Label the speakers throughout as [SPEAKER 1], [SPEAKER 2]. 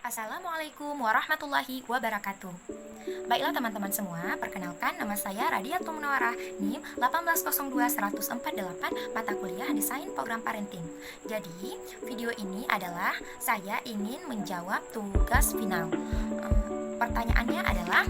[SPEAKER 1] Assalamualaikum warahmatullahi wabarakatuh. Baiklah teman-teman semua, perkenalkan nama saya Radiatul Munawwarah, NIM 1802148, mata kuliah Desain Program Parenting. Jadi, video ini adalah saya ingin menjawab tugas final. Pertanyaannya adalah,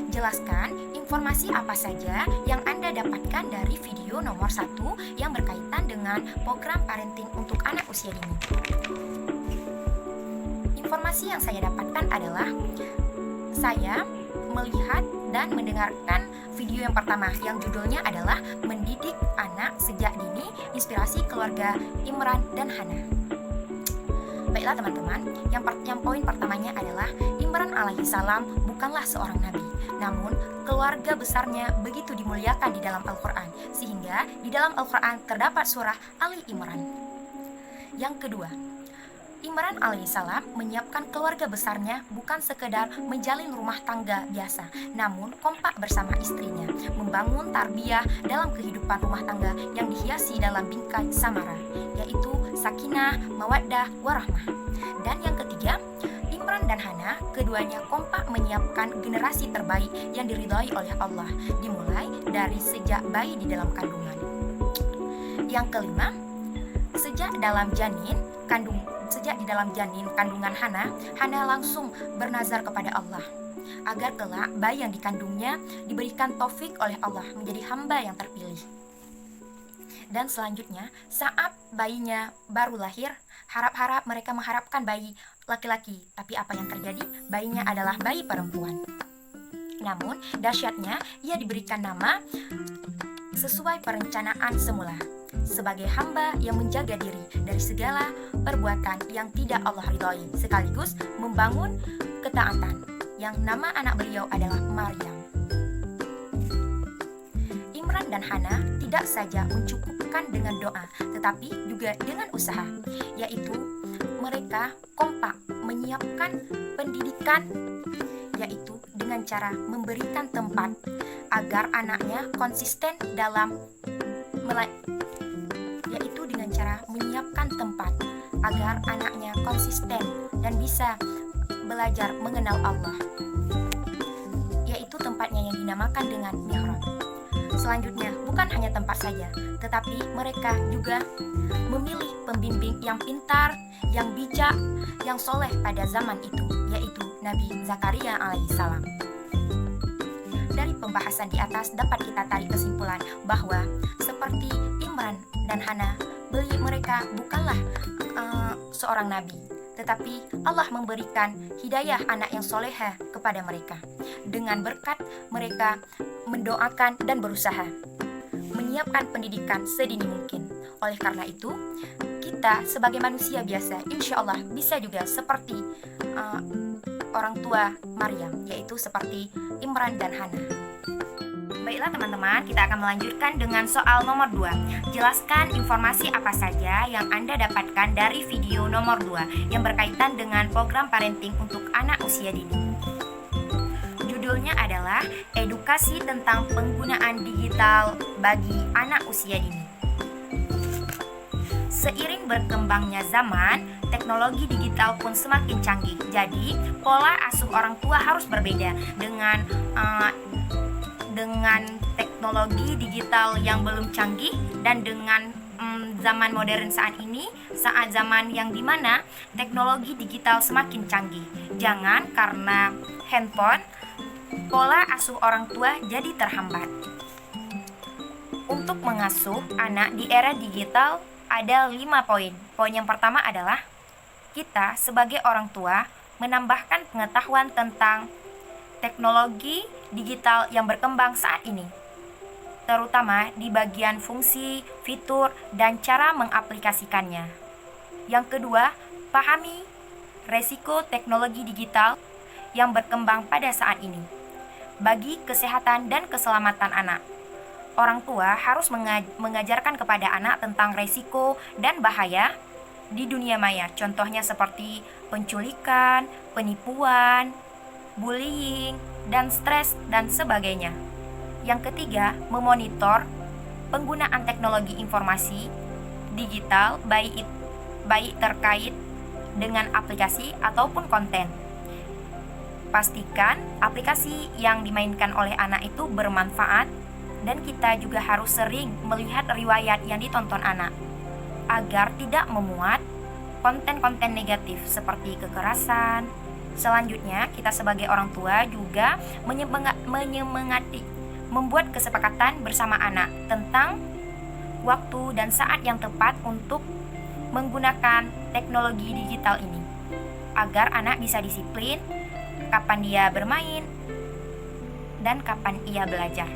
[SPEAKER 1] jelaskan informasi apa saja yang Anda dapatkan dari video nomor 1 yang berkaitan dengan program parenting untuk anak usia dini. Informasi yang saya dapatkan adalah saya melihat dan mendengarkan video yang pertama yang judulnya adalah Mendidik Anak Sejak Dini, Inspirasi Keluarga Imran dan Hana. Baiklah teman-teman, yang poin pertamanya adalah Imran alaihissalam bukanlah seorang nabi, namun keluarga besarnya begitu dimuliakan di dalam Al-Quran, sehingga di dalam Al-Quran terdapat surah Ali Imran. Yang kedua, Imran alaihissalam menyiapkan keluarga besarnya bukan sekedar menjalin rumah tangga biasa, namun kompak bersama istrinya, membangun tarbiyah dalam kehidupan rumah tangga yang dihiasi dalam bingkai samara, yaitu sakinah, mawaddah, warahmah. Dan yang ketiga, Imran dan Hana keduanya kompak menyiapkan generasi terbaik yang diridhai oleh Allah, dimulai dari sejak bayi di dalam kandungan. Yang kelima, sejak di dalam janin kandungan Hana langsung bernazar kepada Allah agar kelak bayi yang dikandungnya diberikan taufik oleh Allah menjadi hamba yang terpilih. Dan selanjutnya, saat bayinya baru lahir, harap-harap mereka mengharapkan bayi laki-laki, tapi apa yang terjadi? Bayinya adalah bayi perempuan. Namun, dahsyatnya ia diberikan nama sesuai perencanaan semula, sebagai hamba yang menjaga diri dari segala perbuatan yang tidak Allah ridhoi, sekaligus membangun ketaatan, yang nama anak beliau adalah Maryam. Imran dan Hana tidak saja mencukupkan dengan doa, tetapi juga dengan usaha, yaitu mereka kompak menyiapkan pendidikan, yaitu dengan cara memberikan tempat agar anaknya konsisten dalam menyiapkan tempat agar anaknya konsisten dan bisa belajar mengenal Allah, yaitu tempatnya yang dinamakan dengan mihrab. Selanjutnya, bukan hanya tempat saja, tetapi mereka juga memilih pembimbing yang pintar, yang bijak, yang soleh pada zaman itu, yaitu Nabi Zakaria alaihissalam. Dari pembahasan di atas dapat kita tarik kesimpulan bahwa seperti Imran dan Hana, mereka bukanlah seorang nabi, tetapi Allah memberikan hidayah anak yang soleha kepada mereka. Dengan berkat mereka mendoakan dan berusaha menyiapkan pendidikan sedini mungkin. Oleh karena itu, kita sebagai manusia biasa insya Allah bisa juga seperti orang tua Maryam, yaitu seperti Imran dan Hana. Baiklah teman-teman, kita akan melanjutkan dengan soal nomor 2. Jelaskan informasi apa saja yang Anda dapatkan dari video nomor 2 yang berkaitan dengan program parenting untuk anak usia dini. Judulnya adalah Edukasi tentang Penggunaan Digital bagi Anak Usia Dini. Seiring berkembangnya zaman, teknologi digital pun semakin canggih. Jadi, pola asuh orang tua harus berbeda dengan teknologi digital yang belum canggih dan dengan zaman modern saat ini, saat zaman yang dimana teknologi digital semakin canggih. Jangan karena handphone, pola asuh orang tua jadi terhambat. Untuk mengasuh anak di era digital ada 5 poin. Poin yang pertama adalah kita sebagai orang tua menambahkan pengetahuan tentang teknologi digital yang berkembang saat ini, terutama di bagian fungsi, fitur, dan cara mengaplikasikannya. Yang kedua, pahami resiko teknologi digital yang berkembang pada saat ini bagi kesehatan dan keselamatan anak. Orang tua harus mengajarkan kepada anak tentang resiko dan bahaya di dunia maya, contohnya seperti penculikan, penipuan, bullying, dan stres, dan sebagainya. Yang ketiga, memonitor penggunaan teknologi informasi digital baik terkait dengan aplikasi ataupun konten. Pastikan aplikasi yang dimainkan oleh anak itu bermanfaat, dan kita juga harus sering melihat riwayat yang ditonton anak agar tidak memuat konten-konten negatif seperti kekerasan. Selanjutnya, kita sebagai orang tua juga menyemangati membuat kesepakatan bersama anak tentang waktu dan saat yang tepat untuk menggunakan teknologi digital ini, agar anak bisa disiplin kapan dia bermain dan kapan ia belajar,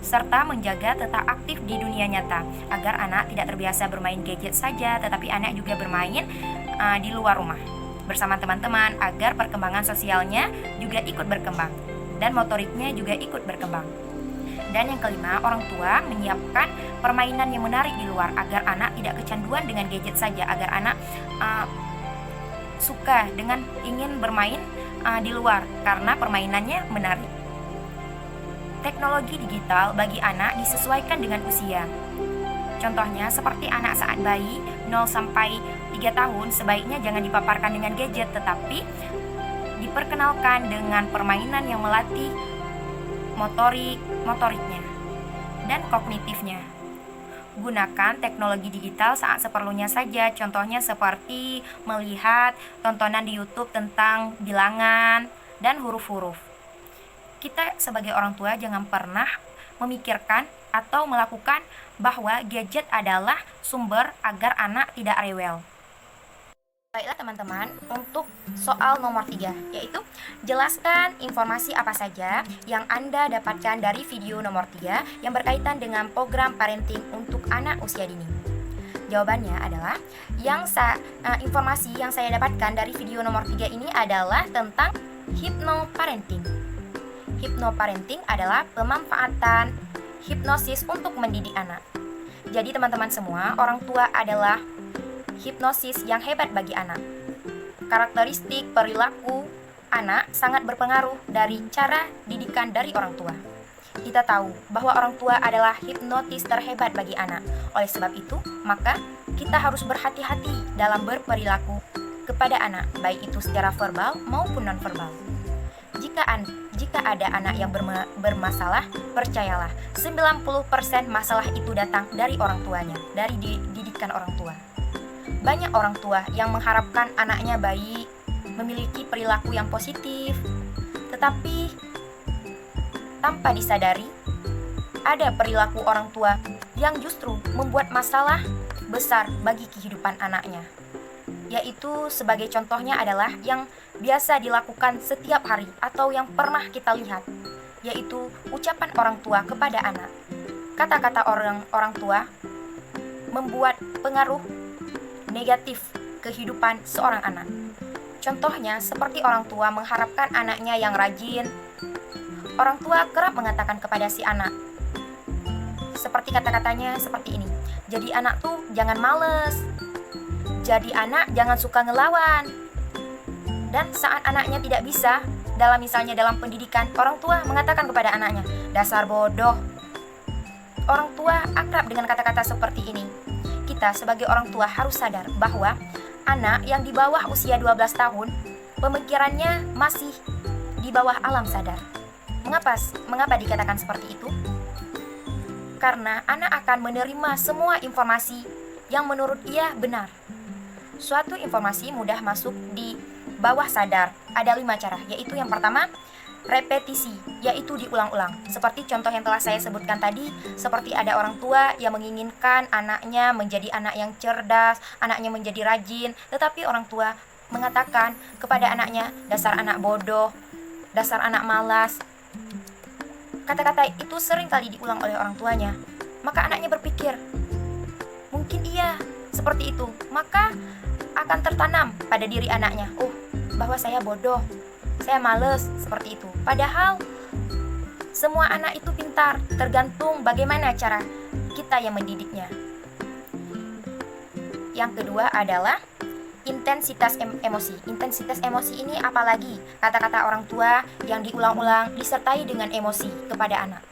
[SPEAKER 1] serta menjaga tetap aktif di dunia nyata agar anak tidak terbiasa bermain gadget saja, tetapi anak juga bermain di luar rumah bersama teman-teman agar perkembangan sosialnya juga ikut berkembang dan motoriknya juga ikut berkembang. Dan yang kelima, orang tua menyiapkan permainan yang menarik di luar agar anak tidak kecanduan dengan gadget saja, agar anak suka dengan ingin bermain di luar karena permainannya menarik. Teknologi digital bagi anak disesuaikan dengan usia. Contohnya seperti anak saat bayi 0 sampai 3 tahun sebaiknya jangan dipaparkan dengan gadget, tetapi diperkenalkan dengan permainan yang melatih motoriknya dan kognitifnya. Gunakan teknologi digital saat seperlunya saja, contohnya seperti melihat tontonan di YouTube tentang bilangan dan huruf-huruf. Kita sebagai orang tua jangan pernah memikirkan atau melakukan bahwa gadget adalah sumber agar anak tidak rewel. Baiklah teman-teman, untuk soal nomor 3, yaitu jelaskan informasi apa saja yang Anda dapatkan dari video nomor 3 yang berkaitan dengan program parenting untuk anak usia dini. Jawabannya adalah, informasi yang saya dapatkan dari video nomor 3 ini adalah tentang hypnoparenting. Hypnoparenting adalah pemanfaatan hipnosis untuk mendidik anak. Jadi teman-teman semua, orang tua adalah hipnosis yang hebat bagi anak. Karakteristik perilaku anak sangat berpengaruh dari cara didikan dari orang tua. Kita tahu bahwa orang tua adalah hipnotis terhebat bagi anak. Oleh sebab itu, maka kita harus berhati-hati dalam berperilaku kepada anak, baik itu secara verbal maupun non-verbal. Jika ada anak yang bermasalah, percayalah, 90% masalah itu datang dari orang tuanya, dari didikan orang tua. Banyak orang tua yang mengharapkan anaknya baik, memiliki perilaku yang positif, tetapi tanpa disadari, ada perilaku orang tua yang justru membuat masalah besar bagi kehidupan anaknya. Yaitu sebagai contohnya adalah yang biasa dilakukan setiap hari atau yang pernah kita lihat, yaitu ucapan orang tua kepada anak. Kata-kata orang tua membuat pengaruh negatif kehidupan seorang anak. Contohnya seperti orang tua mengharapkan anaknya yang rajin. Orang tua kerap mengatakan kepada si anak, seperti kata-katanya seperti ini, jadi anak tuh jangan males, jadi anak jangan suka ngelawan. Dan saat anaknya tidak bisa, misalnya dalam pendidikan, orang tua mengatakan kepada anaknya, dasar bodoh. Orang tua akrab dengan kata-kata seperti ini. Kita sebagai orang tua harus sadar bahwa anak yang di bawah usia 12 tahun, pemikirannya masih di bawah alam sadar. Mengapa dikatakan seperti itu? Karena anak akan menerima semua informasi yang menurut ia benar. Suatu informasi mudah masuk di bawah sadar. Ada 5 cara, yaitu yang pertama, repetisi, yaitu diulang-ulang. Seperti contoh yang telah saya sebutkan tadi, seperti ada orang tua yang menginginkan anaknya menjadi anak yang cerdas, anaknya menjadi rajin, tetapi orang tua mengatakan kepada anaknya, dasar anak bodoh, dasar anak malas. Kata-kata itu sering kali diulang oleh orang tuanya. Maka anaknya berpikir, mungkin iya seperti itu. Maka akan tertanam pada diri anaknya, bahwa saya bodoh, saya males, seperti itu. Padahal semua anak itu pintar, tergantung bagaimana cara kita yang mendidiknya. Yang kedua adalah intensitas emosi. Intensitas emosi ini apalagi kata-kata orang tua yang diulang-ulang disertai dengan emosi kepada anak.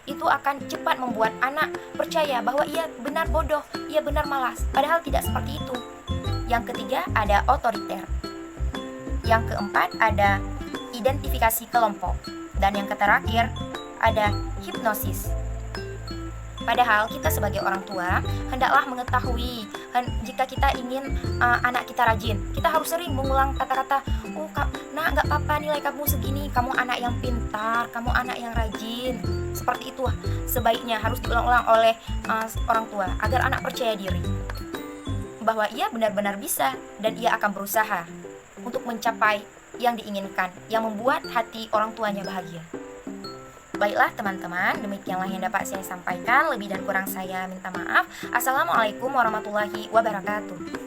[SPEAKER 1] Itu akan cepat membuat anak percaya bahwa ia benar bodoh, ia benar malas, padahal tidak seperti itu. Yang ketiga ada otoriter. Yang keempat ada identifikasi kelompok. Dan yang terakhir ada hipnosis. Padahal kita sebagai orang tua hendaklah mengetahui jika kita ingin anak kita rajin, kita harus sering mengulang kata-kata, nak gak apa-apa nilai kamu segini, kamu anak yang pintar, kamu anak yang rajin. Seperti itu sebaiknya harus diulang-ulang oleh orang tua agar anak percaya diri bahwa ia benar-benar bisa dan ia akan berusaha untuk mencapai yang diinginkan, yang membuat hati orang tuanya bahagia. Baiklah teman-teman, demikianlah yang dapat saya sampaikan. Lebih dan kurang saya minta maaf. Assalamualaikum warahmatullahi wabarakatuh.